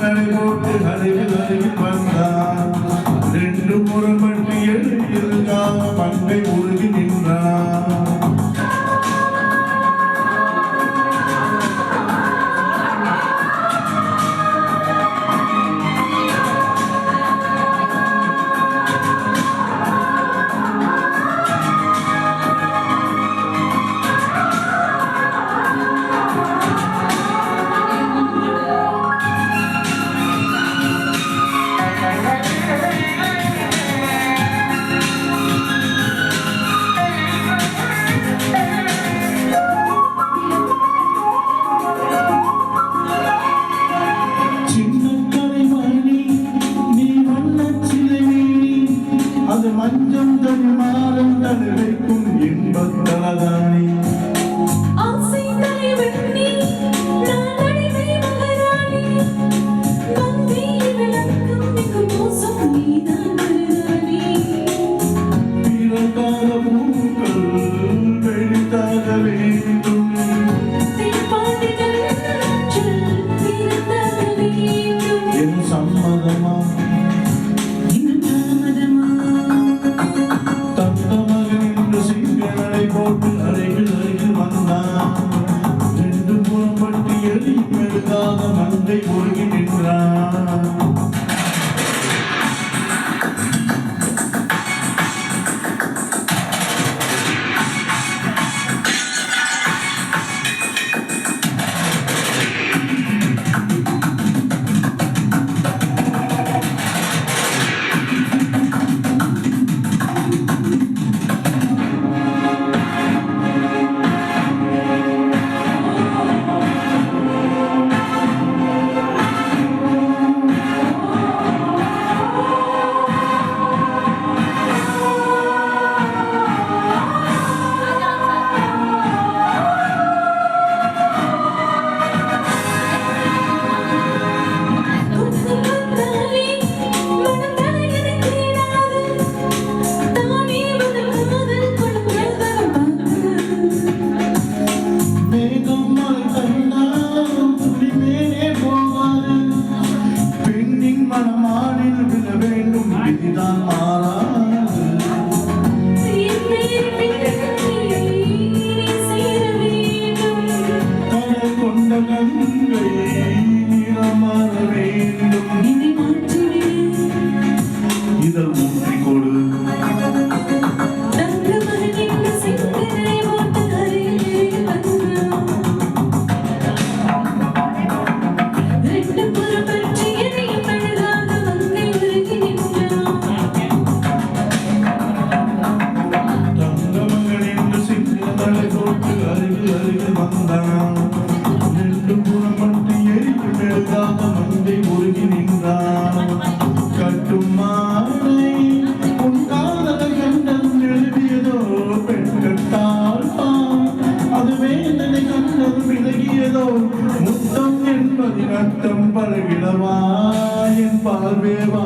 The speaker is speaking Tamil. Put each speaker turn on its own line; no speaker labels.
நடைபோட்டு அருகில் அருகில் வந்தான். ரெண்டு முரம்பட்டு எழுதியிருந்தான். பங்கை உருகி நின்றான். மஞ்சம் தனி மாறும் தனிக்கும் இன்பத்தலதானி
ஆசை தலைவண்ணி நானடிமை மகராணி வந்தே விளக்கும் மிகு மோசம் நீதான் மருதாணி
பிறந்தாத பூக்கள் வெடித்தாக வேண்டும்
தென்பாண்டிகள் பிறந்தாக வேண்டும்
என் சம்மதமா போட்டு அருகில் அருகில் வந்தான். ரெண்டு புறம்பட்டு எலி மெழுகாத மங்கை ஒருங்கி நின்றான். மனமானில் விழ வேண்டும் இதுதான் மாறாது கடல் கொண்ட கங்கை நிறமாற வேண்டும் இதழ் ஊற்றி கொடு அருகில் அருகில் வந்தான். ரெண்டு புறம்பட்டு எரிக்கு மெழுகாத மங்கை உருகி நின்றான். கட்டும் மாலை உன் காதல் கண்டம் எழுதியதோ பெண் கட்டால் அது வேதனை கண்டது விலகியதோ முத்தம் என்பதின் அர்த்தம் பழகிடவா என் பார்வேவா